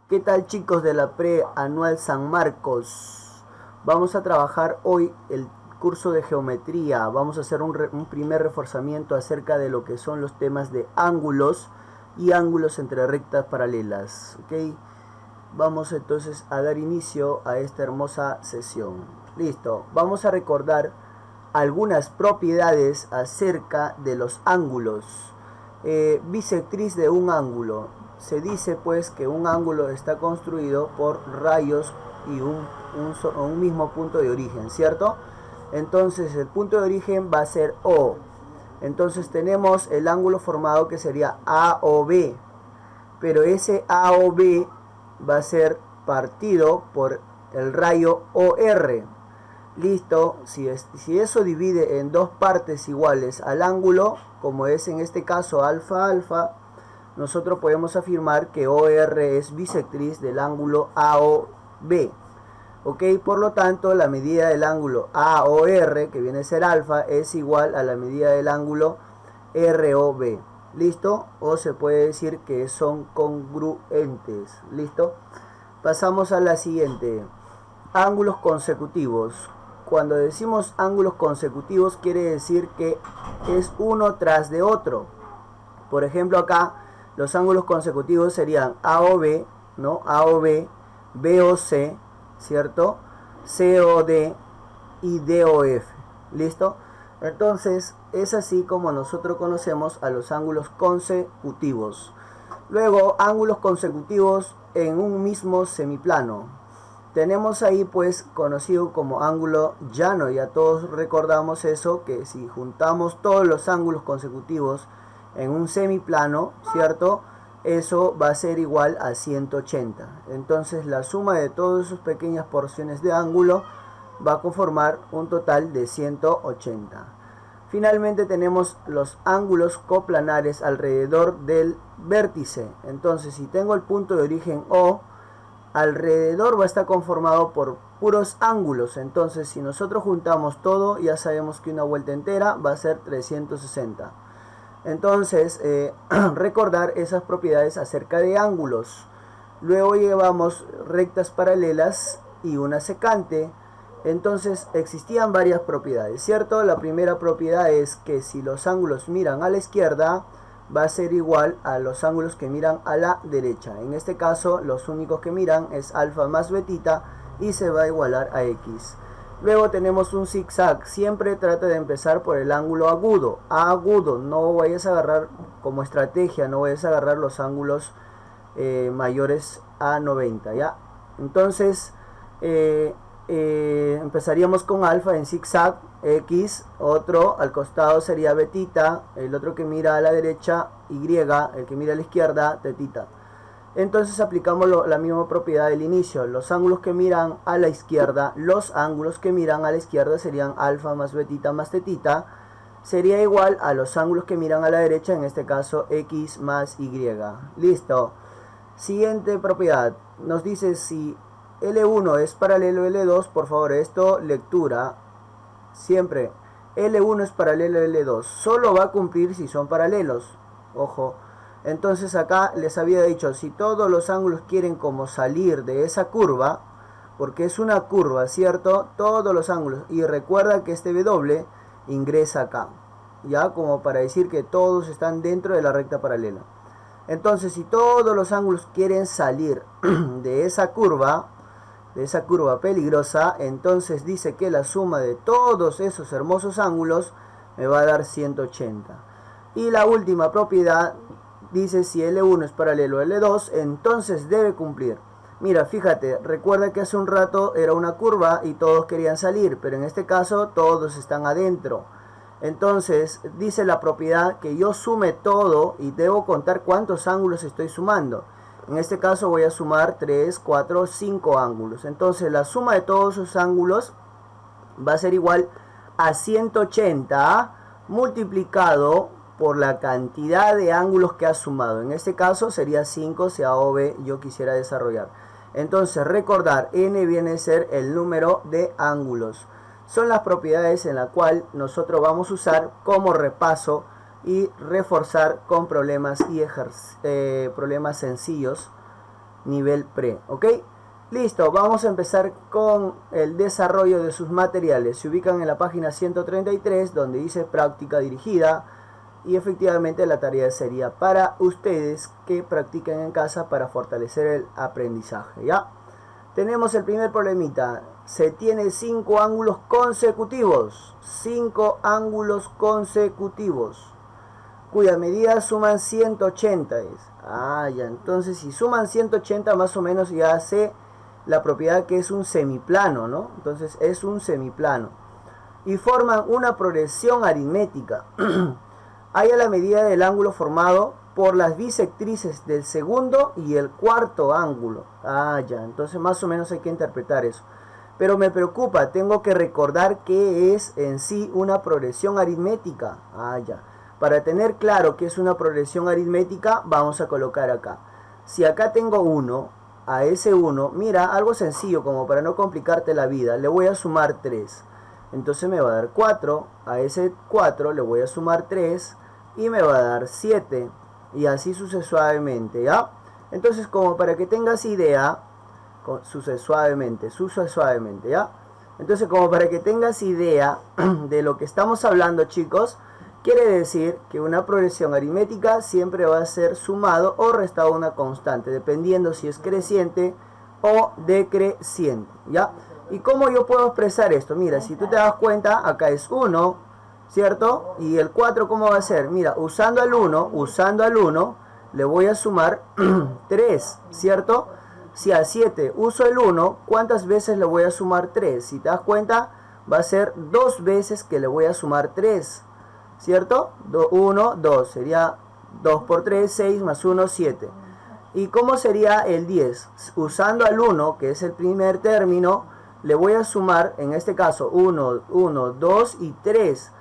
¿Qué tal, chicos de la Pre-Anual San Marcos? Vamos a trabajar hoy el curso de geometría. Vamos a hacer un primer reforzamiento acerca de lo que son los temas de ángulos y ángulos entre rectas paralelas. ¿Ok? Vamos entonces a dar inicio a esta hermosa sesión. Listo. Vamos a recordar algunas propiedades acerca de los ángulos. Bisectriz de un ángulo. Se dice pues que un ángulo está construido por rayos y un mismo punto de origen, ¿cierto? Entonces el punto de origen va a ser O. Entonces tenemos el ángulo formado que sería AOB, pero ese AOB va a ser partido por el rayo OR. Listo, si eso divide en dos partes iguales al ángulo, como es en este caso alfa alfa, nosotros podemos afirmar que OR es bisectriz del ángulo AOB. Ok, por lo tanto, la medida del ángulo AOR, que viene a ser alfa, es igual a la medida del ángulo ROB. ¿Listo? O se puede decir que son congruentes. ¿Listo? Pasamos a la siguiente. Ángulos consecutivos. Cuando decimos ángulos consecutivos, quiere decir que es uno tras de otro. Por ejemplo, acá los ángulos consecutivos serían AOB, ¿no? AOB, BOC, ¿cierto? COD y DOF. ¿Listo? Entonces, es así como nosotros conocemos a los ángulos consecutivos. Luego, ángulos consecutivos en un mismo semiplano. Tenemos ahí pues conocido como ángulo llano. Ya todos recordamos eso, que si juntamos todos los ángulos consecutivos en un semiplano, ¿cierto? Eso va a ser igual a 180. Entonces la suma de todas sus pequeñas porciones de ángulo va a conformar un total de 180. Finalmente tenemos los ángulos coplanares alrededor del vértice. Entonces si tengo el punto de origen O, alrededor va a estar conformado por puros ángulos. Entonces si nosotros juntamos todo, ya sabemos que una vuelta entera va a ser 360. Entonces, recordar esas propiedades acerca de ángulos. Luego llevamos rectas paralelas y una secante. Entonces existían varias propiedades, ¿cierto? La primera propiedad es que si los ángulos miran a la izquierda, va a ser igual a los ángulos que miran a la derecha. En este caso, los únicos que miran es alfa más betita y se va a igualar a x. Luego tenemos un zigzag. Siempre trata de empezar por el ángulo agudo. Agudo, no vayas a agarrar como estrategia, no vayas a agarrar los ángulos mayores a 90, ¿ya? Entonces, empezaríamos con alfa en zigzag, x, otro al costado sería betita, el otro que mira a la derecha, y, el que mira a la izquierda, tetita. Entonces aplicamos la misma propiedad del inicio. Los ángulos que miran a la izquierda, serían alfa más betita más tetita. Sería igual a los ángulos que miran a la derecha, en este caso x más y. Listo. Siguiente propiedad. Nos dice si L1 es paralelo a L2. Por favor, esto lectura. Siempre L1 es paralelo a L2. Solo va a cumplir si son paralelos. Ojo. Entonces acá les había dicho, si todos los ángulos quieren como salir de esa curva, porque es una curva, ¿cierto? Todos los ángulos. Y recuerda que este W ingresa acá, ya como para decir que todos están dentro de la recta paralela. Entonces si todos los ángulos quieren salir de esa curva peligrosa, entonces dice que la suma de todos esos hermosos ángulos me va a dar 180. Y la última propiedad dice si L1 es paralelo a L2, entonces debe cumplir. Mira, fíjate, recuerda que hace un rato era una curva y todos querían salir, pero en este caso todos están adentro. Entonces dice la propiedad que yo sume todo y debo contar cuántos ángulos estoy sumando. En este caso voy a sumar 3, 4, 5 ángulos. Entonces la suma de todos esos ángulos va a ser igual a 180 multiplicado por la cantidad de ángulos que ha sumado. En este caso sería 5 si AOB yo quisiera desarrollar. Entonces recordar, n viene a ser el número de ángulos. Son las propiedades en las cuales nosotros vamos a usar como repaso y reforzar con problemas y problemas sencillos nivel pre, ¿ok? Listo, vamos a empezar con el desarrollo de sus materiales. Se ubican en la página 133 donde dice práctica dirigida y efectivamente la tarea sería para ustedes que practiquen en casa para fortalecer el aprendizaje, ¿ya? Tenemos el primer problemita. Se tiene 5 ángulos consecutivos. 5 ángulos consecutivos cuyas medidas suman 180. Ya, entonces si suman 180 más o menos ya sé la propiedad que es un semiplano, ¿no? Entonces es un semiplano. Y forman una progresión aritmética. Haya la medida del ángulo formado por las bisectrices del segundo y el cuarto ángulo. Ya, entonces más o menos hay que interpretar eso. Pero me preocupa, tengo que recordar que es en sí una progresión aritmética. Ya. Para tener claro que es una progresión aritmética, vamos a colocar acá. Si acá tengo 1, a ese 1, mira, algo sencillo como para no complicarte la vida, le voy a sumar 3. Entonces me va a dar 4, a ese 4 le voy a sumar 3 y me va a dar 7. Y así sucesivamente, ¿ya? Entonces, como para que tengas idea, sucesivamente, ¿ya? Entonces, como para que tengas idea de lo que estamos hablando, chicos, quiere decir que una progresión aritmética siempre va a ser sumado o restado a una constante, dependiendo si es creciente o decreciente, ¿ya? ¿Y cómo yo puedo expresar esto? Mira, si tú te das cuenta, acá es 1, ¿cierto? Y el 4, ¿cómo va a ser? Mira, usando al 1, le voy a sumar 3, ¿cierto? Si a 7 uso el 1, ¿cuántas veces le voy a sumar 3? Si te das cuenta, va a ser 2 veces que le voy a sumar 3, ¿cierto? 1, 2, sería 2 por 3, 6, más 1, 7. ¿Y cómo sería el 10? Usando al 1, que es el primer término, le voy a sumar, en este caso, 1, 1, 2 y 3.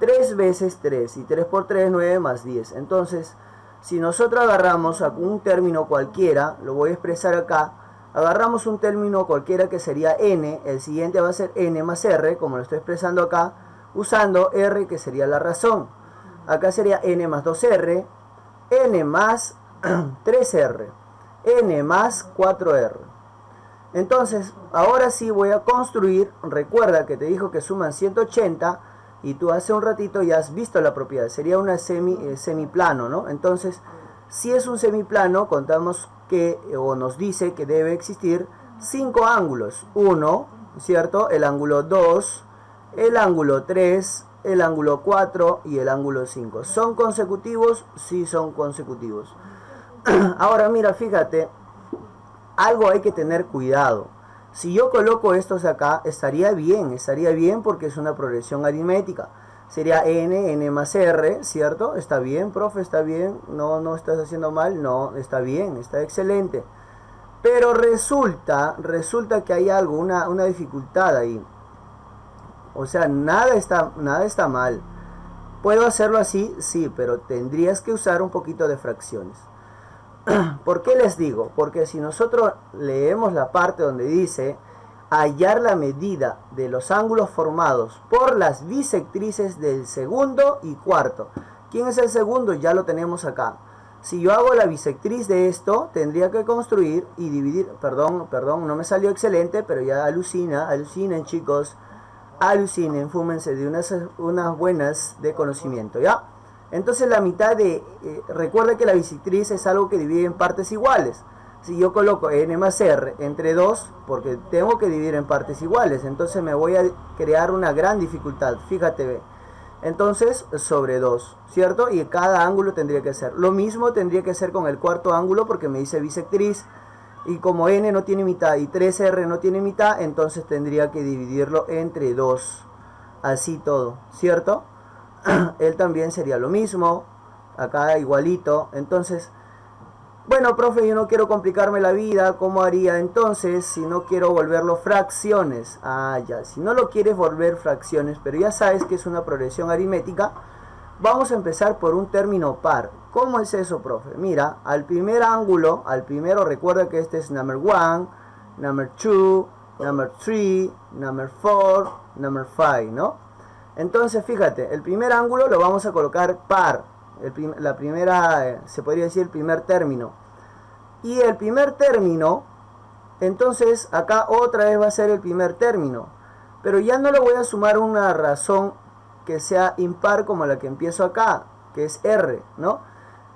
3 veces 3, y 3 por 3, 9 más 10. Entonces, si nosotros agarramos un término cualquiera, lo voy a expresar acá, agarramos un término cualquiera que sería n, el siguiente va a ser n más r, como lo estoy expresando acá, usando r que sería la razón. Acá sería n más 2r, n más 3r, n más 4r. Entonces, ahora sí voy a construir, recuerda que te dijo que suman 180, y tú hace un ratito ya has visto la propiedad, sería una semiplano, ¿no? Entonces, si es un semiplano, contamos que, o nos dice que debe existir 5 ángulos. 1, ¿cierto? El ángulo 2, el ángulo 3, el ángulo 4 y el ángulo 5. ¿Son consecutivos? Sí, son consecutivos. Ahora mira, fíjate, algo hay que tener cuidado. Si yo coloco estos acá, estaría bien porque es una progresión aritmética. Sería n más r, ¿cierto? Está bien, profe, está bien. No estás haciendo mal, no, está bien, está excelente. Pero resulta que hay algo, una dificultad ahí. O sea, nada está mal. ¿Puedo hacerlo así? Sí, pero tendrías que usar un poquito de fracciones. ¿Por qué les digo? Porque si nosotros leemos la parte donde dice hallar la medida de los ángulos formados por las bisectrices del segundo y cuarto. ¿Quién es el segundo? Ya lo tenemos acá. Si yo hago la bisectriz de esto, tendría que construir y dividir, perdón, no me salió excelente, pero ya alucinen chicos, alucinen, fúmense de unas buenas de conocimiento, ¿ya? Entonces la mitad recuerda que la bisectriz es algo que divide en partes iguales. Si yo coloco n más r entre 2, porque tengo que dividir en partes iguales, entonces me voy a crear una gran dificultad, fíjate, ve. Entonces sobre 2, ¿cierto? Y cada ángulo tendría que ser. Lo mismo tendría que ser con el cuarto ángulo, porque me dice bisectriz, y como n no tiene mitad y 3r no tiene mitad, entonces tendría que dividirlo entre 2. Así todo, ¿cierto? Él también sería lo mismo, acá igualito. Entonces, bueno, profe, yo no quiero complicarme la vida, ¿cómo haría entonces si no quiero volverlo fracciones? Ya, si no lo quieres volver fracciones, pero ya sabes que es una progresión aritmética, vamos a empezar por un término par. ¿Cómo es eso, profe? Mira, al primero recuerda que este es number 1, number 2, number 3, number 4, number 5, ¿no? Entonces, fíjate, el primer ángulo lo vamos a colocar par. Se podría decir el primer término. Y el primer término, entonces acá otra vez va a ser el primer término. Pero ya no le voy a sumar una razón que sea impar como la que empiezo acá, que es R, ¿no?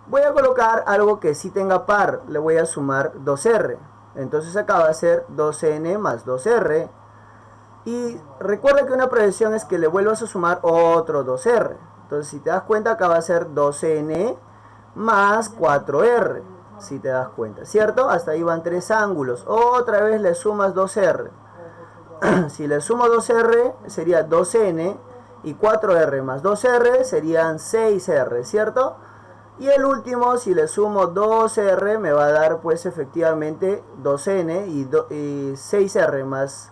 Voy a colocar algo que sí tenga par, le voy a sumar 2R. Entonces acá va a ser 2N más 2R. Y recuerda que una proyección es que le vuelvas a sumar otro 2R. Entonces si te das cuenta acá va a ser 2N más 4R. Si te das cuenta, ¿cierto? Hasta ahí van 3 ángulos. Otra vez le sumas 2R. Si le sumo 2R sería 2N y 4R más 2R serían 6R, ¿cierto? Y el último, si le sumo 2R me va a dar pues efectivamente 2N y 6R más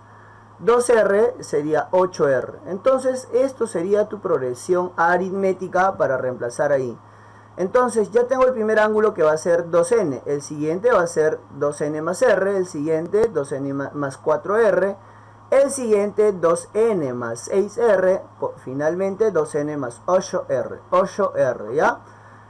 2R sería 8R. Entonces esto sería tu progresión aritmética para reemplazar ahí. Entonces ya tengo el primer ángulo que va a ser 2N, el siguiente va a ser 2N más R, el siguiente 2N más 4R, el siguiente 2N más 6R, finalmente 2N más 8R, ¿ya?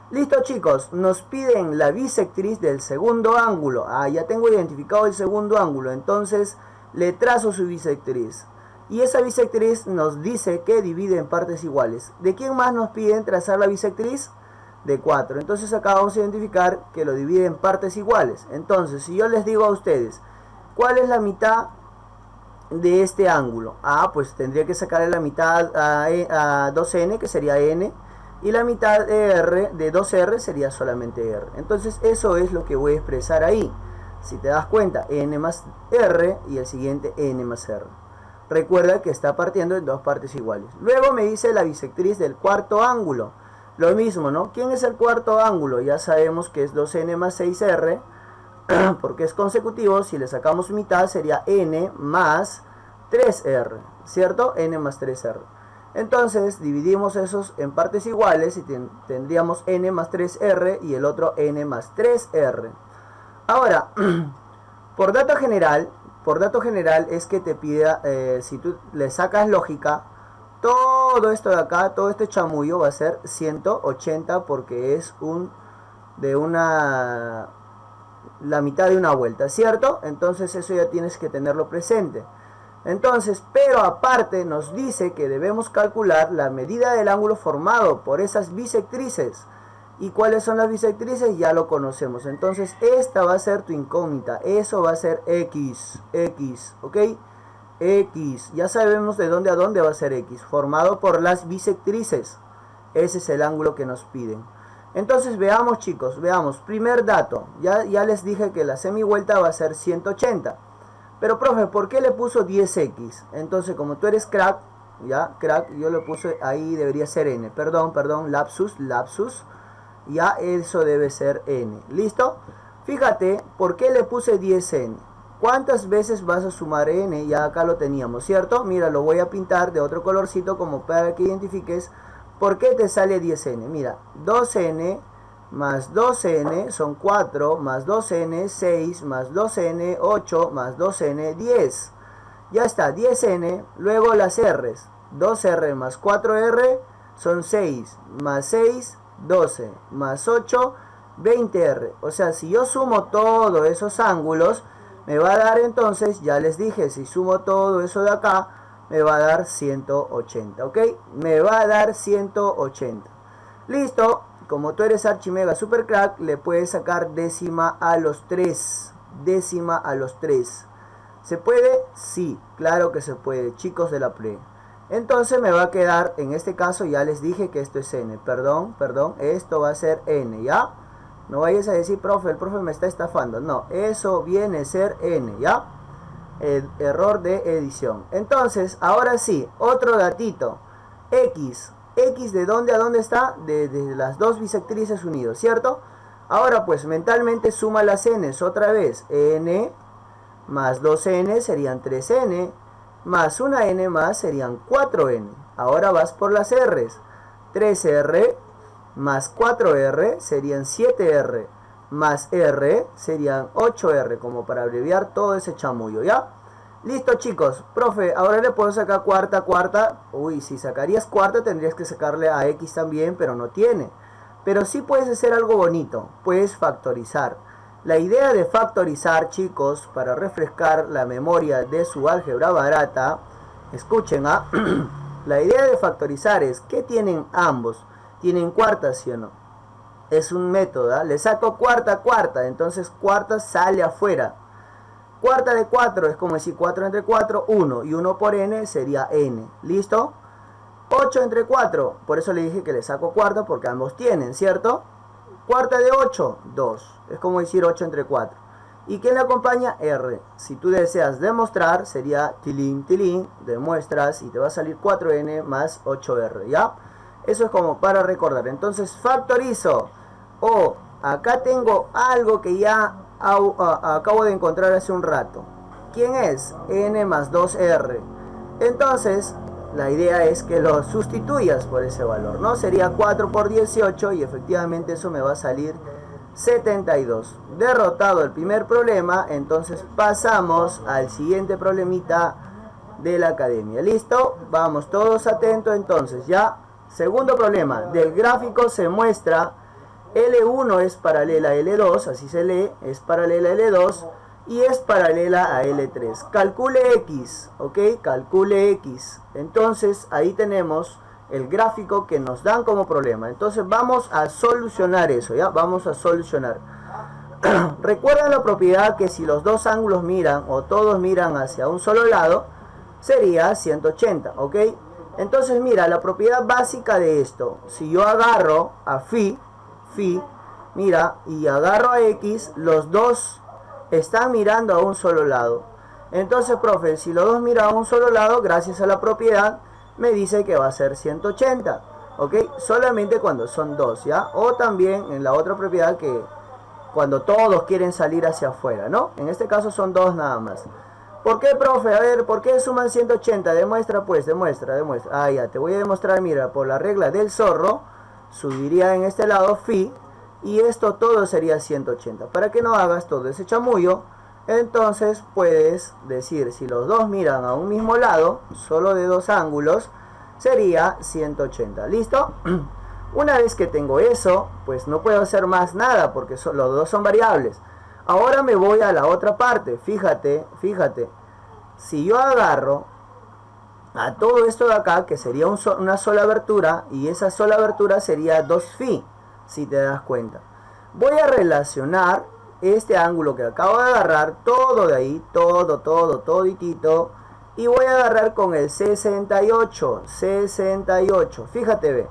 Listo chicos, nos piden la bisectriz del segundo ángulo. Ya tengo identificado el segundo ángulo, entonces le trazo su bisectriz. Y esa bisectriz nos dice que divide en partes iguales. ¿De quién más nos piden trazar la bisectriz? De 4. Entonces acá vamos a identificar que lo divide en partes iguales. Entonces, si yo les digo a ustedes, ¿cuál es la mitad de este ángulo? Pues tendría que sacarle la mitad a 2N, que sería N, y la mitad de R, de 2R, sería solamente R. Entonces eso es lo que voy a expresar ahí. Si te das cuenta, N más R y el siguiente N más R. Recuerda que está partiendo en dos partes iguales. Luego me dice la bisectriz del cuarto ángulo. Lo mismo, ¿no? ¿Quién es el cuarto ángulo? Ya sabemos que es 2N más 6R, porque es consecutivo. Si le sacamos mitad sería N más 3R, ¿cierto? N más 3R. Entonces dividimos esos en partes iguales y tendríamos N más 3R y el otro N más 3R. Ahora, por dato general es que te pida, si tú le sacas lógica, todo esto de acá, todo este chamullo va a ser 180 porque es la mitad de una vuelta, ¿cierto? Entonces eso ya tienes que tenerlo presente. Entonces, pero aparte nos dice que debemos calcular la medida del ángulo formado por esas bisectrices. ¿Y cuáles son las bisectrices? Ya lo conocemos. Entonces esta va a ser tu incógnita. Eso va a ser X, ¿ok? X, ya sabemos de dónde a dónde va a ser X, formado por las bisectrices. Ese es el ángulo que nos piden. Entonces veamos chicos, veamos, primer dato, ya les dije que la semivuelta va a ser 180. Pero profe, ¿por qué le puso 10X? Entonces como tú eres crack, yo le puse ahí, debería ser N, perdón, lapsus, ya eso debe ser N, ¿listo? Fíjate, ¿por qué le puse 10N? ¿Cuántas veces vas a sumar N? Ya acá lo teníamos, ¿cierto? Mira, lo voy a pintar de otro colorcito como para que identifiques por qué te sale 10N. Mira, 2N más 2N son 4, más 2N 6, más 2N 8, más 2N 10. Ya está, 10N, luego las R's. 2R más 4R son 6, más 6, 12, más 8, 20R. O sea, si yo sumo todos esos ángulos, me va a dar entonces, ya les dije, si sumo todo eso de acá, me va a dar 180, ¿ok? Me va a dar 180. Listo, como tú eres archimega super crack, le puedes sacar décima a los 3. Décima a los 3. ¿Se puede? Sí, claro que se puede, chicos de la pre. Entonces me va a quedar, en este caso ya les dije que esto es N. Perdón, esto va a ser N, ¿ya? No vayas a decir, profe, el profe me está estafando. No, eso viene a ser N, ¿ya? Error de edición. Entonces, ahora sí, otro datito. X. X, ¿de dónde a dónde está? De las dos bisectrices unidos, ¿cierto? Ahora pues, mentalmente suma las N's otra vez. N más 2N serían 3N. Más una N más serían 4N. Ahora vas por las R's. 3R más 4R serían 7R, más R serían 8R, como para abreviar todo ese chamullo, ¿ya? Listo chicos, profe, ahora le puedo sacar cuarta. Uy, si sacarías cuarta tendrías que sacarle a X también, pero no tiene. Pero sí puedes hacer algo bonito, puedes factorizar. La idea de factorizar, chicos, para refrescar la memoria de su álgebra barata, escuchen, la idea de factorizar es, ¿qué tienen ambos? Tienen cuartas, ¿sí o no? Es un método, le saco cuarta, entonces cuarta sale afuera. Cuarta de 4 es como decir 4 entre 4, 1, y 1 por n sería n, ¿listo? 8 entre 4, por eso le dije que le saco cuarta porque ambos tienen, ¿cierto? Cuarta de 8, 2, es como decir 8 entre 4. ¿Y quién le acompaña? R. Si tú deseas demostrar, sería tilín, tilín, demuestras y te va a salir 4n más 8r, ¿ya? Eso es como para recordar. Entonces factorizo, acá tengo algo que ya acabo de encontrar hace un rato. ¿Quién es? n más 2r. Entonces la idea es que lo sustituyas por ese valor, ¿no? Sería 4 por 18 y efectivamente eso me va a salir 72. Derrotado el primer problema, entonces pasamos al siguiente problemita de la academia. ¿Listo? Vamos todos atentos entonces, ¿ya? Segundo problema, del gráfico se muestra L1 es paralela a L2, así se lee, es paralela a L2 y es paralela a L3. Calcule X, ¿ok? Calcule X. Entonces ahí tenemos el gráfico que nos dan como problema. Entonces vamos a solucionar eso, ¿ya? Vamos a solucionar. Recuerden la propiedad que si los dos ángulos miran o todos miran hacia un solo lado, sería 180, ¿ok? Entonces mira, la propiedad básica de esto, si yo agarro a phi, mira, y agarro a X, los dos están mirando a un solo lado. Entonces, profe, si los dos miran a un solo lado, gracias a la propiedad, me dice que va a ser 180, ¿ok? Solamente cuando son dos, ¿ya? O también en la otra propiedad que cuando todos quieren salir hacia afuera, ¿no? En este caso son dos nada más. ¿Por qué, profe? A ver, ¿por qué suman 180? Demuestra, pues, demuestra. Ah, ya, te voy a demostrar, mira, por la regla del zorro, subiría en este lado phi, y esto todo sería 180. Para que no hagas todo ese chamullo, entonces puedes decir, si los dos miran a un mismo lado, solo de dos ángulos, sería 180. ¿Listo? Una vez que tengo eso, pues no puedo hacer más nada porque los dos son variables. Ahora me voy a la otra parte. Fíjate, si yo agarro a todo esto de acá, que sería una sola abertura, y esa sola abertura sería 2 phi, si te das cuenta. Voy a relacionar este ángulo que acabo de agarrar, todo de ahí, toditito, y voy a agarrar con el 68. Fíjate, ve.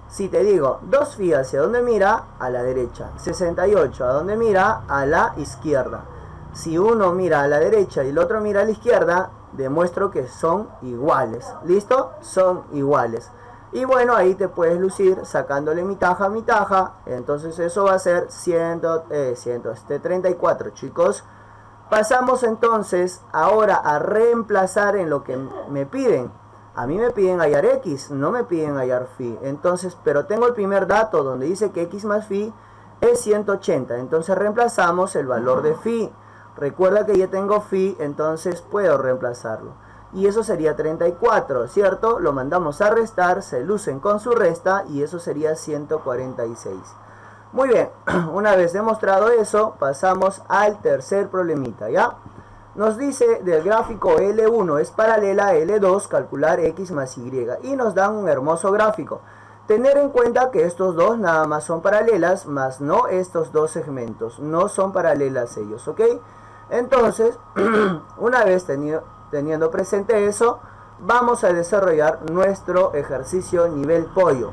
Si te digo, 2 phi hacia donde mira, a la derecha. 68 a donde mira, a la izquierda. Si uno mira a la derecha y el otro mira a la izquierda, demuestro que son iguales. ¿Listo? Son iguales. Y bueno, ahí te puedes lucir sacándole mitaja a mitaja. Entonces eso va a ser 134, chicos. Pasamos entonces ahora a reemplazar en lo que me piden. A mí me piden hallar X, no me piden hallar phi. Entonces, pero tengo el primer dato donde dice que X más phi es 180. Entonces reemplazamos el valor de phi. Recuerda que ya tengo phi, entonces puedo reemplazarlo. Y eso sería 34, ¿cierto? Lo mandamos a restar, se lucen con su resta y eso sería 146. Muy bien, una vez demostrado eso, pasamos al tercer problemita, ¿ya? Nos dice del gráfico L1 es paralela a L2, calcular X más Y. Y nos dan un hermoso gráfico. Tener en cuenta que estos dos nada más son paralelas, más no estos dos segmentos. No son paralelas ellos, ¿ok? Entonces, una vez teniendo presente eso, vamos a desarrollar nuestro ejercicio nivel pollo.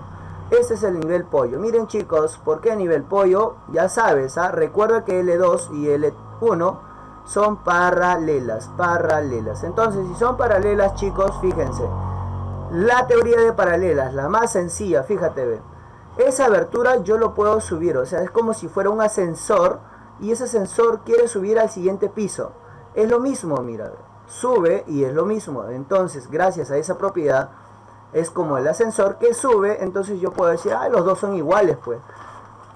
Este es el nivel pollo. Miren, chicos, ¿por qué nivel pollo? Ya sabes, recuerda que L2 y L1 son paralelas. Entonces, si son paralelas, chicos, fíjense. La teoría de paralelas, la más sencilla, fíjate, ve. Esa abertura yo lo puedo subir, o sea, es como si fuera un ascensor y ese ascensor quiere subir al siguiente piso. Es lo mismo, mira, sube y es lo mismo. Entonces, gracias a esa propiedad, es como el ascensor que sube, entonces yo puedo decir, los dos son iguales, pues.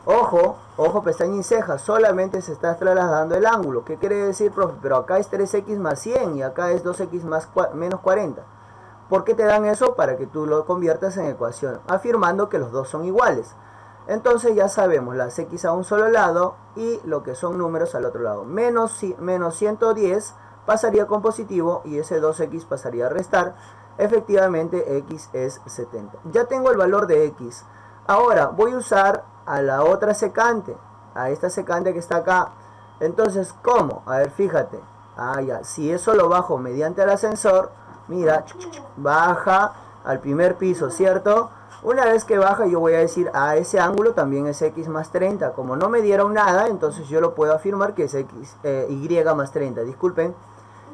Ojo, pestaña y ceja, solamente se está trasladando el ángulo. ¿Qué quiere decir, profe? Pero acá es 3x más 100 y acá es 2x menos 40. ¿Por qué te dan eso? Para que tú lo conviertas en ecuación, afirmando que los dos son iguales. Entonces ya sabemos las x a un solo lado y lo que son números al otro lado. Menos 110 pasaría con positivo y ese 2x pasaría a restar. Efectivamente x es 70. Ya tengo el valor de x. Ahora voy a usar a la otra secante, a esta secante que está acá. Entonces, ¿cómo? A ver, fíjate. Ya. Si eso lo bajo mediante el ascensor, mira, baja al primer piso, ¿cierto? Una vez que baja, yo voy a decir, ese ángulo también es x más 30. Como no me dieron nada, entonces yo lo puedo afirmar que es y más 30. Disculpen,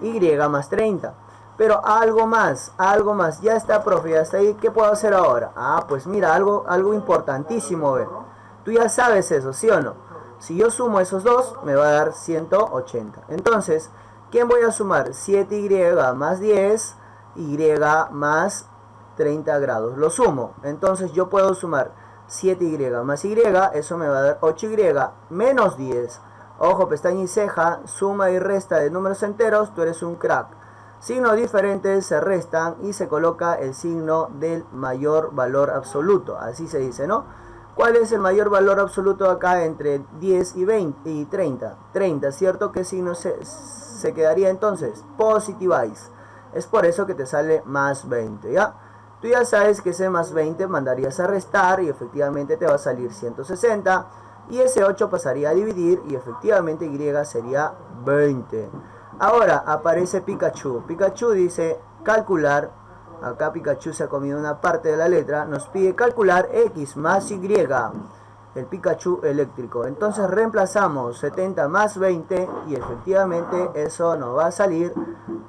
y más 30. Pero algo más. Ya está, profe, ya está ahí. ¿Qué puedo hacer ahora? Pues mira, algo importantísimo, ¿ve? Tú ya sabes eso, ¿sí o no? Si yo sumo esos dos, me va a dar 180. Entonces, ¿quién voy a sumar? 7y más 10, y más 30 grados. Lo sumo. Entonces yo puedo sumar 7y más y, eso me va a dar 8y menos 10. Ojo, pestaña y ceja, suma y resta de números enteros, tú eres un crack. Signos diferentes se restan y se coloca el signo del mayor valor absoluto. Así se dice, ¿no? ¿Cuál es el mayor valor absoluto acá entre 10 y 20 y 30? 30, ¿cierto? ¿Qué signo se quedaría entonces? Positivize. Es por eso que te sale más 20, ¿ya? Tú ya sabes que ese más 20 mandarías a restar y efectivamente te va a salir 160. Y ese 8 pasaría a dividir y efectivamente y sería 20. Ahora aparece Pikachu. Pikachu dice calcular. Acá Pikachu se ha comido una parte de la letra. Nos pide calcular x más y. El Pikachu eléctrico. Entonces reemplazamos 70 más 20 y efectivamente eso nos va a salir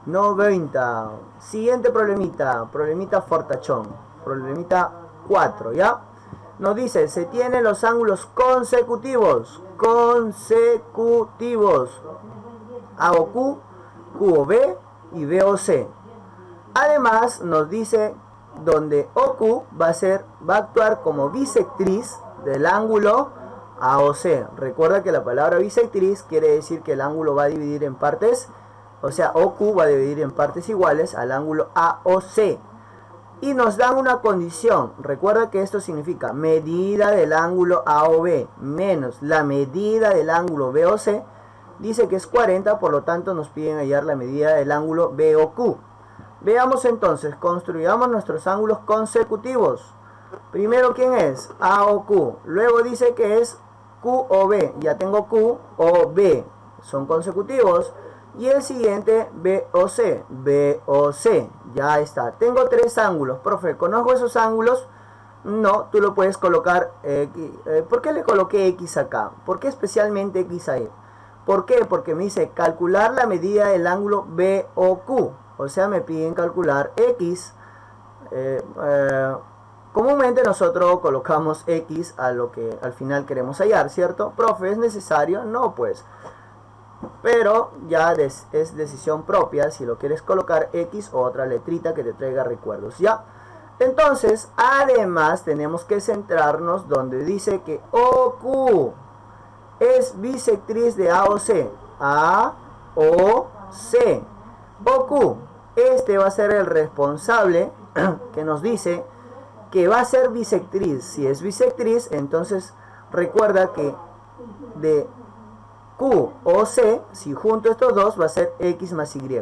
90. Siguiente problemita. Problemita fortachón. Problemita 4, ¿ya? Nos dice, se tienen los ángulos consecutivos. A o Q, Q o B y B o C. Además nos dice donde OQ va a actuar como bisectriz del ángulo AOC. Recuerda que la palabra bisectriz quiere decir que el ángulo va a dividir en partes, o sea, OQ va a dividir en partes iguales al ángulo AOC. Y nos dan una condición. Recuerda que esto significa medida del ángulo AOB menos la medida del ángulo BOC. Dice que es 40, por lo tanto nos piden hallar la medida del ángulo BOQ. Veamos entonces, construyamos nuestros ángulos consecutivos. Primero, ¿quién es? A o Q. Luego dice que es Q o B. Ya tengo Q o B. Son consecutivos. Y el siguiente, B o C. B o C. Ya está. Tengo tres ángulos. Profe, ¿conozco esos ángulos? No, tú lo puedes colocar. ¿Por qué le coloqué X acá? ¿Por qué especialmente X ahí? ¿Por qué? Porque me dice calcular la medida del ángulo B o Q. O sea, me piden calcular X. Comúnmente nosotros colocamos X a lo que al final queremos hallar, ¿cierto? Profe, ¿es necesario? No, pues. Pero ya es decisión propia si lo quieres colocar X o otra letrita que te traiga recuerdos, ¿ya? Entonces, además tenemos que centrarnos donde dice que OQ es bisectriz de A o C. A o C. OQ. Este va a ser el responsable que nos dice que va a ser bisectriz. Si es bisectriz, entonces recuerda que de Q o C, si junto estos dos, va a ser X más Y.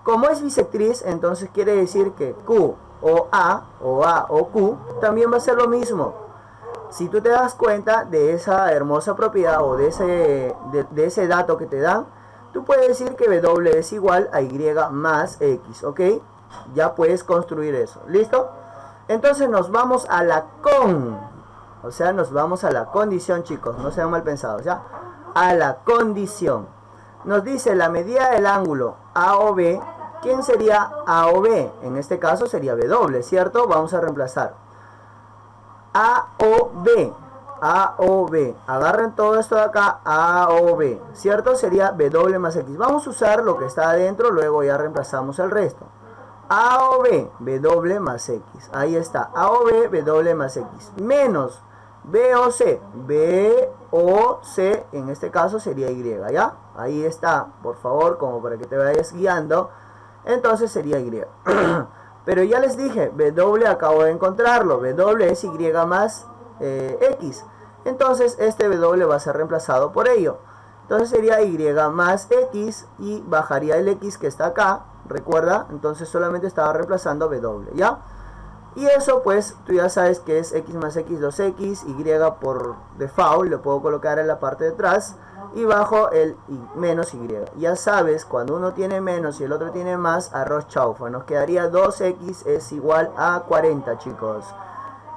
Como es bisectriz, entonces quiere decir que Q o A o Q también va a ser lo mismo. Si tú te das cuenta de esa hermosa propiedad o de ese dato que te dan, tú puedes decir que W es igual a Y más X, ¿ok? Ya puedes construir eso, ¿listo? Entonces nos vamos a la o sea, nos vamos a la condición, chicos, no sean mal pensados, ¿ya? A la condición. Nos dice la medida del ángulo A o B. ¿Quién sería A o B? En este caso sería W, ¿cierto? Vamos a reemplazar A o B. A o B. Agarren todo esto de acá, A o B, ¿cierto? Sería W más X. Vamos a usar lo que está adentro, luego ya reemplazamos el resto. A o B, W más X. Ahí está, A o B, W más X. Menos B o C. B o C, en este caso sería Y, ¿ya? Ahí está, por favor, como para que te vayas guiando. Entonces sería Y. Pero ya les dije, W acabo de encontrarlo. W es Y más X. Entonces este W va a ser reemplazado por ello. Entonces sería Y más X y bajaría el X que está acá, recuerda, entonces solamente estaba reemplazando W, ¿ya? Y eso pues tú ya sabes que es X más X 2X, Y por default, le puedo colocar en la parte de atrás y bajo el menos Y. Ya sabes, cuando uno tiene menos y el otro tiene más, arroz chaufa, nos quedaría 2X es igual a 40, chicos.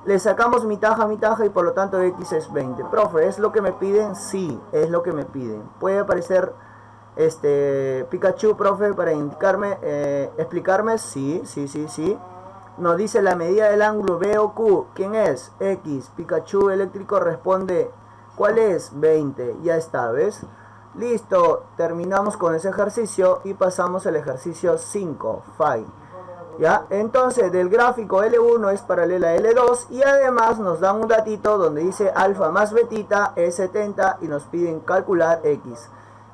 Le sacamos mitaja a mitaja y por lo tanto X es 20. Profe, ¿es lo que me piden? Sí, es lo que me piden. Puede aparecer Pikachu, profe, para indicarme, explicarme. Sí. Nos dice la medida del ángulo B o Q. ¿Quién es? X. Pikachu eléctrico responde. ¿Cuál es? 20. Ya está, ¿ves? Listo. Terminamos con ese ejercicio y pasamos al ejercicio 5. ¿Ya? Entonces del gráfico L1 es paralela a L2 y además nos dan un datito donde dice alfa más betita es 70 y nos piden calcular X.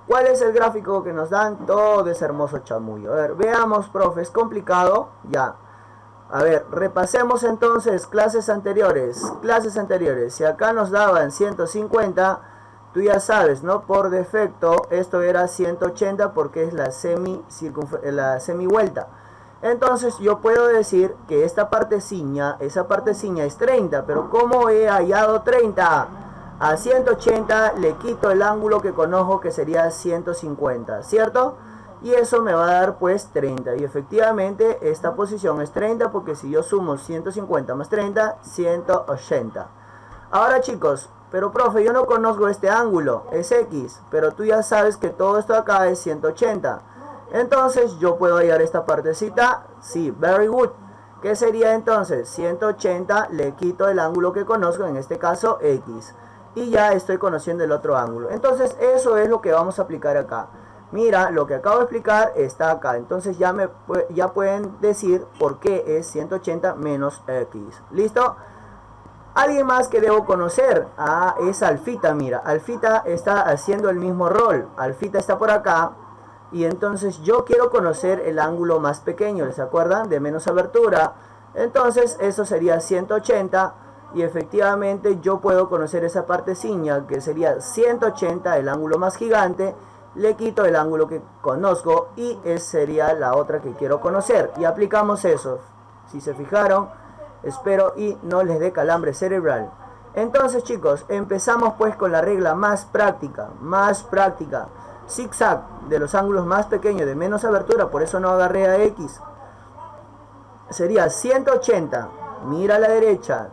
¿Cuál es el gráfico que nos dan? Todo ese hermoso chamullo. A ver, veamos, profe, ¿es complicado? Ya. A ver, repasemos entonces clases anteriores. Si acá nos daban 150, tú ya sabes, ¿no? Por defecto esto era 180 porque es la semi vuelta. Entonces yo puedo decir que esa partecilla es 30, pero ¿cómo he hallado 30? A 180 le quito el ángulo que conozco que sería 150, ¿cierto? Y eso me va a dar pues 30, y efectivamente esta posición es 30 porque si yo sumo 150 más 30, 180. Ahora chicos, pero profe, yo no conozco este ángulo, es X, pero tú ya sabes que todo esto acá es 180. Entonces yo puedo hallar esta partecita, sí, very good. ¿Qué sería entonces? 180 le quito el ángulo que conozco, en este caso X. Y ya estoy conociendo el otro ángulo. Entonces eso es lo que vamos a aplicar acá. Mira, lo que acabo de explicar está acá. Entonces ya pueden decir por qué es 180 menos X. ¿Listo? ¿Alguien más que debo conocer? Ah, es alfita, mira. Alfita está haciendo el mismo rol. Alfita está por acá. Y entonces yo quiero conocer el ángulo más pequeño, ¿se acuerdan? De menos abertura. Entonces eso sería 180 y efectivamente yo puedo conocer esa partecilla que sería 180, el ángulo más gigante. Le quito el ángulo que conozco y esa sería la otra que quiero conocer. Y aplicamos eso. Si se fijaron, espero y no les dé calambre cerebral. Entonces chicos, empezamos pues con la regla más práctica. Zigzag de los ángulos más pequeños de menos abertura, por eso no agarré a X. Sería 180, mira a la derecha,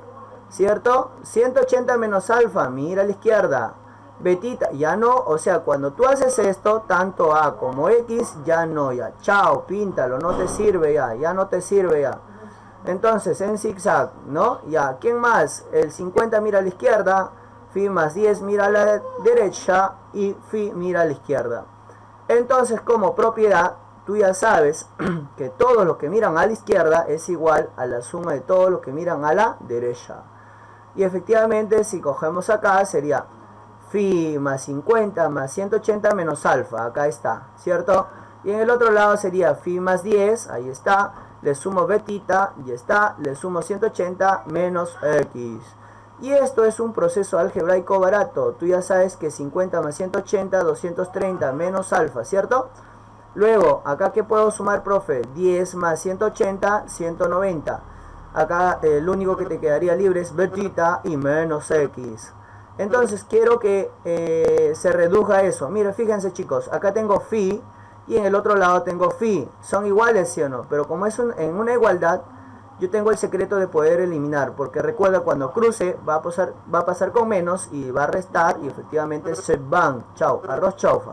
¿cierto? 180 menos alfa, mira a la izquierda. Betita, ya no, o sea, cuando tú haces esto, tanto A como X, ya no, ya. Chao, píntalo, no te sirve ya no te sirve ya. Entonces, en zigzag, ¿no? Ya, ¿quién más? El 50 mira a la izquierda. Phi más 10 mira a la derecha y Phi mira a la izquierda. Entonces como propiedad tú ya sabes que todos los que miran a la izquierda es igual a la suma de todos los que miran a la derecha. Y efectivamente si cogemos acá sería Phi más 50 más 180 menos alfa, acá está, ¿cierto? Y en el otro lado sería Phi más 10, ahí está, le sumo betita, y está, le sumo 180 menos X. Y esto es un proceso algebraico barato. Tú ya sabes que 50 más 180, 230 menos alfa, ¿cierto? Luego, acá ¿qué puedo sumar, profe? 10 más 180, 190. Acá el único que te quedaría libre es betita y menos X. Entonces quiero que se reduzca eso. Mira, fíjense chicos, acá tengo Phi y en el otro lado tengo Phi. Son iguales, ¿sí o no? Pero como es en una igualdad, yo tengo el secreto de poder eliminar, porque recuerda cuando cruce va a pasar con menos y va a restar y efectivamente se van. Chao, arroz chaufa.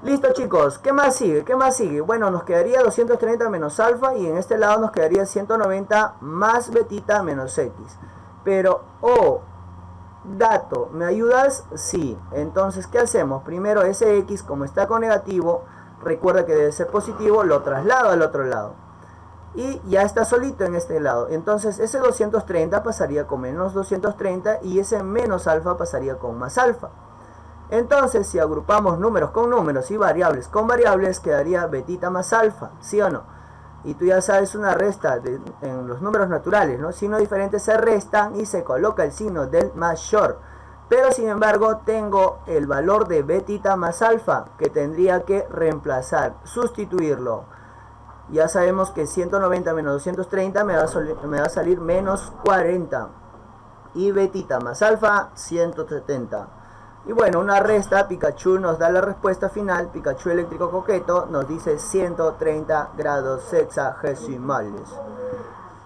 Listo chicos, ¿qué más sigue? Bueno, nos quedaría 230 menos alfa y en este lado nos quedaría 190 más betita menos X. Pero, dato, ¿me ayudas? Sí. Entonces, ¿qué hacemos? Primero ese X, como está con negativo, recuerda que debe ser positivo, lo traslado al otro lado. Y ya está solito en este lado. Entonces ese 230 pasaría con menos 230 y ese menos alfa pasaría con más alfa. Entonces si agrupamos números con números y variables con variables, quedaría betita más alfa, ¿sí o no? Y tú ya sabes una resta en los números naturales, ¿no? Signos diferentes se restan y se coloca el signo del mayor. Pero sin embargo tengo el valor de betita más alfa que tendría que reemplazar, sustituirlo. Ya sabemos que 190 menos 230 me va a salir menos 40. Y betita más alfa, 170. Y bueno, una resta, Pikachu nos da la respuesta final. Pikachu eléctrico coqueto nos dice 130 grados sexagesimales.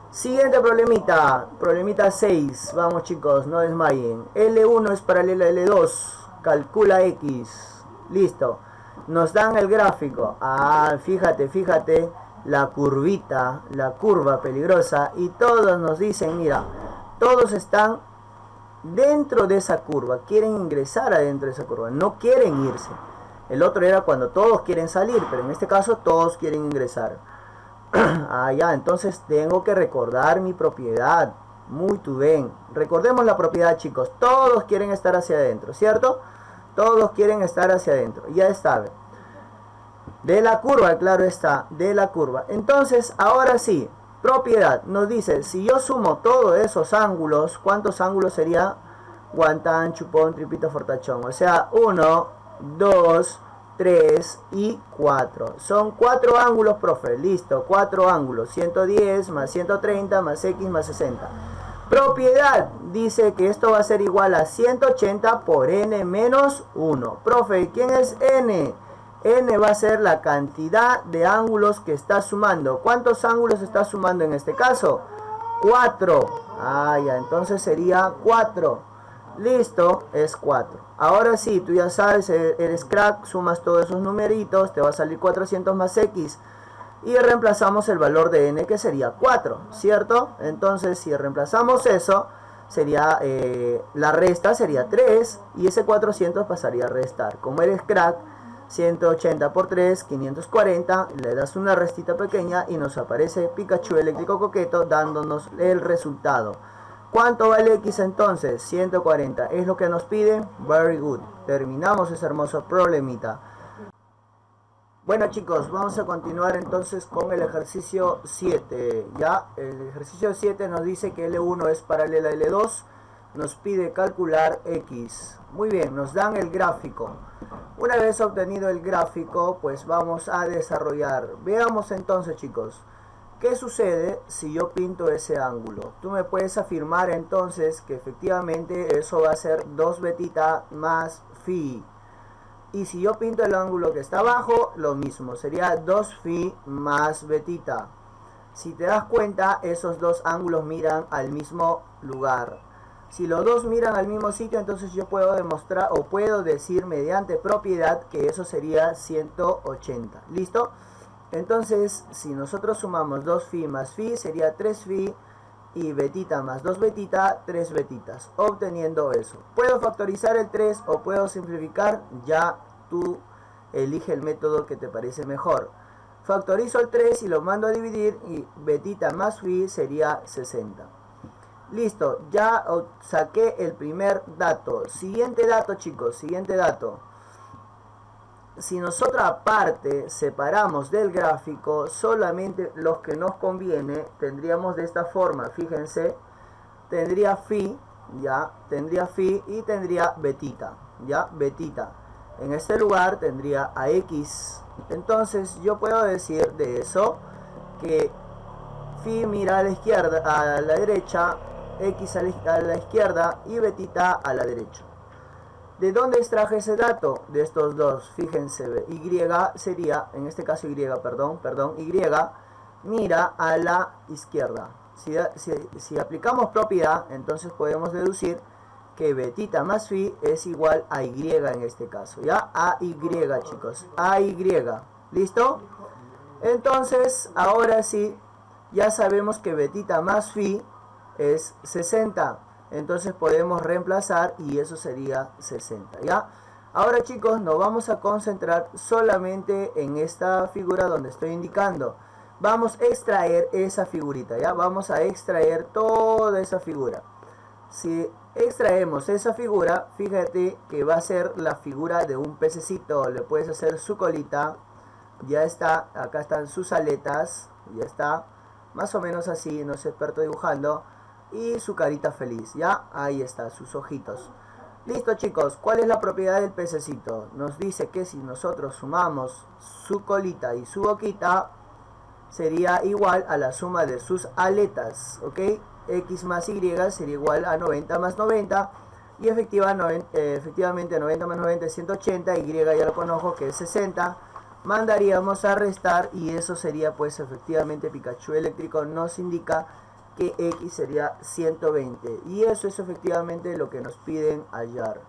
Siguiente problemita, problemita 6. Vamos chicos, no desmayen. L1 es paralela a L2. Calcula X. Listo. Nos dan el gráfico. Fíjate. La curvita, la curva peligrosa. Y todos nos dicen, mira, todos están dentro de esa curva. Quieren ingresar adentro de esa curva. No quieren irse. El otro era cuando todos quieren salir. Pero en este caso todos quieren ingresar. Ya, entonces tengo que recordar mi propiedad. Muy bien. Recordemos la propiedad, chicos. Todos quieren estar hacia adentro, ¿cierto? Todos quieren estar hacia adentro. Ya está. De la curva, claro está. De la curva. Entonces, ahora sí. Propiedad. Nos dice, si yo sumo todos esos ángulos, ¿cuántos ángulos sería? Guantán, chupón, tripita, fortachón. O sea, 1, 2, 3 y 4. Son 4 ángulos, profe. Listo, 4 ángulos. 110 más 130 más X más 60. Propiedad. Dice que esto va a ser igual a 180 por N menos 1. Profe, ¿quién es N? N va a ser la cantidad de ángulos que está sumando. ¿Cuántos ángulos está sumando en este caso? 4. Ya, entonces sería 4. Listo, es 4. Ahora sí, tú ya sabes, eres crack, sumas todos esos numeritos, te va a salir 400 más X. Y reemplazamos el valor de N, que sería 4, ¿cierto? Entonces, si reemplazamos eso, sería la resta sería 3. Y ese 400 pasaría a restar. Como eres crack, 180 por 3, 540, le das una restita pequeña y nos aparece Pikachu eléctrico coqueto dándonos el resultado. ¿Cuánto vale X entonces? 140. ¿Es lo que nos pide? Very good. Terminamos ese hermoso problemita. Bueno chicos, vamos a continuar entonces con el ejercicio 7. Ya, el ejercicio 7 nos dice que L1 es paralela a L2. Nos pide calcular X. Muy bien, nos dan el gráfico. Una vez obtenido el gráfico, pues vamos a desarrollar. Veamos entonces chicos, ¿qué sucede si yo pinto ese ángulo? Tú me puedes afirmar entonces que efectivamente eso va a ser 2 betita más phi. Y si yo pinto el ángulo que está abajo, lo mismo, sería 2 phi más betita. Si te das cuenta, esos dos ángulos miran al mismo lugar. Si los dos miran al mismo sitio, entonces yo puedo demostrar o puedo decir mediante propiedad que eso sería 180. ¿Listo? Entonces, si nosotros sumamos 2 phi más phi, sería 3 phi y betita más 2 betita, 3 betitas, obteniendo eso. Puedo factorizar el 3 o puedo simplificar, ya tú elige el método que te parece mejor. Factorizo el 3 y lo mando a dividir y betita más phi sería 60. Listo, ya saqué el primer dato. Siguiente dato chicos, siguiente dato. Si nosotros aparte separamos del gráfico solamente los que nos conviene, tendríamos de esta forma, fíjense, tendría phi, ya, tendría phi y tendría betita, ya, betita. En este lugar tendría a X. Entonces yo puedo decir de eso que phi mira a la izquierda, a la derecha, X a la izquierda y betita a la derecha. ¿De dónde extraje ese dato? De estos dos, fíjense, Y sería, en este caso Y, perdón, Y mira a la izquierda. Si aplicamos propiedad, entonces podemos deducir que betita más phi es igual a Y en este caso, ¿ya? A Y, chicos, A Y, ¿listo? Entonces, ahora sí, ya sabemos que betita más phi es 60. Entonces podemos reemplazar y eso sería 60, ¿ya? Ahora chicos, nos vamos a concentrar solamente en esta figura donde estoy indicando. Vamos a extraer esa figurita, ¿ya? Vamos a extraer toda esa figura. Si extraemos esa figura, fíjate que va a ser la figura de un pececito. Le puedes hacer su colita. Ya está, acá están sus aletas, Ya está, más o menos así, no soy experto dibujando. Y su carita feliz, ¿ya? Ahí está, sus ojitos. Listo, chicos, ¿cuál es la propiedad del pececito? Nos dice que si nosotros sumamos su colita y su boquita, sería igual a la suma de sus aletas, ¿ok? X más Y sería igual a 90 más 90. Y efectivamente 90 más 90 es 180, Y ya lo conozco que es 60. Mandaríamos a restar y eso sería pues efectivamente Pikachu eléctrico nos indica que X sería 120. Y eso es efectivamente lo que nos piden hallar.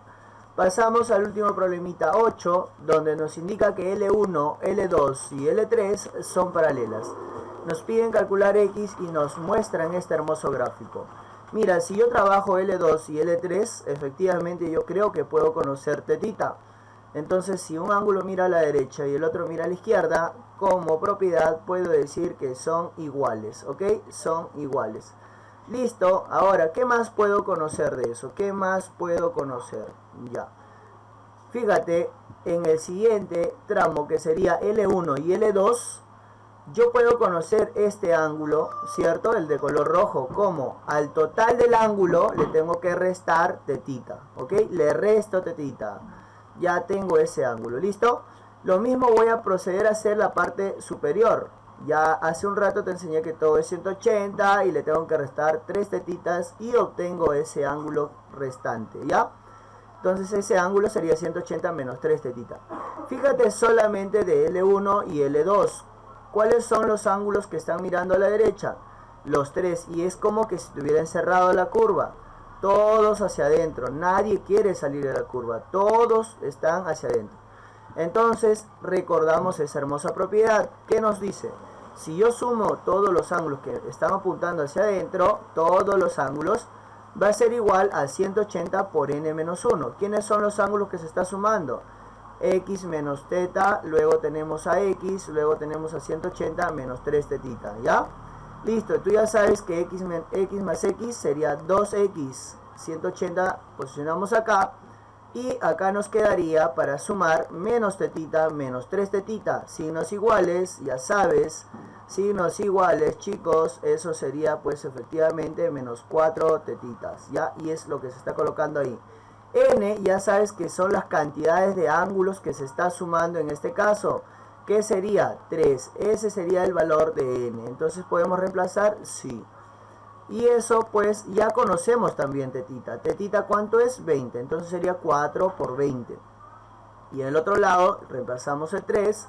Pasamos al último problemita 8, donde nos indica que L1, L2 y L3 son paralelas. Nos piden calcular X y nos muestran este hermoso gráfico. Mira, si yo trabajo L2 y L3, efectivamente yo creo que puedo conocer tetita. Entonces, si un ángulo mira a la derecha y el otro mira a la izquierda, como propiedad puedo decir que son iguales, ¿ok? Son iguales. Listo, ahora, ¿qué más puedo conocer de eso? ¿Qué más puedo conocer? Ya. Fíjate, en el siguiente tramo, que sería L1 y L2, yo puedo conocer este ángulo, ¿cierto? El de color rojo, como al total del ángulo le tengo que restar tetita, ¿ok? Le resto tetita. Ya tengo ese ángulo, ¿listo? Lo mismo voy a proceder a hacer la parte superior. Ya hace un rato te enseñé que todo es 180 y le tengo que restar 3 tetitas y obtengo ese ángulo restante, ¿ya? Entonces ese ángulo sería 180 menos 3 tetitas. Fíjate solamente de L1 y L2. ¿Cuáles son los ángulos que están mirando a la derecha? Los 3. Y es como que si estuviera encerrado la curva. Todos hacia adentro. Nadie quiere salir de la curva. Todos están hacia adentro. Entonces recordamos esa hermosa propiedad. ¿Qué nos dice? Si yo sumo todos los ángulos que están apuntando hacia adentro, todos los ángulos, va a ser igual a 180 por n menos 1. ¿Quiénes son los ángulos que se está sumando? X menos teta, luego tenemos a X, luego tenemos a 180 menos 3 tetita, ¿ya? Listo, tú ya sabes que X más X sería 2X, 180 posicionamos acá, y acá nos quedaría para sumar menos tetita menos 3 tetita, signos iguales, ya sabes, signos iguales, chicos, eso sería pues efectivamente menos 4 tetitas, ¿ya? Y es lo que se está colocando ahí. N ya sabes que son las cantidades de ángulos que se está sumando en este caso. ¿Qué sería? 3. Ese sería el valor de N. Entonces podemos reemplazar, sí. Y eso pues ya conocemos también tetita. Tetita ¿cuánto es? 20. Entonces sería 4 por 20. Y en el otro lado reemplazamos el 3.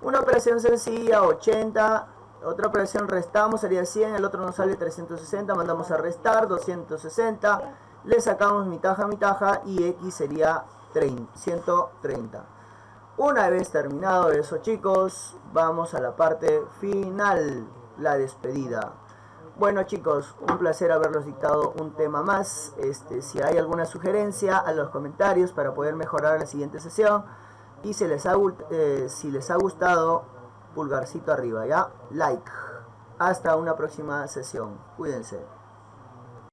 Una operación sencilla, 80. Otra operación restamos, sería 100. El otro nos sale 360. Mandamos a restar, 260. Le sacamos mitaja y X sería 130. Una vez terminado eso, chicos, vamos a la parte final, la despedida. Bueno, chicos, un placer haberlos dictado un tema más. Si hay alguna sugerencia, a los comentarios para poder mejorar la siguiente sesión. Y si les ha gustado, pulgarcito arriba, ¿ya? Like. Hasta una próxima sesión. Cuídense.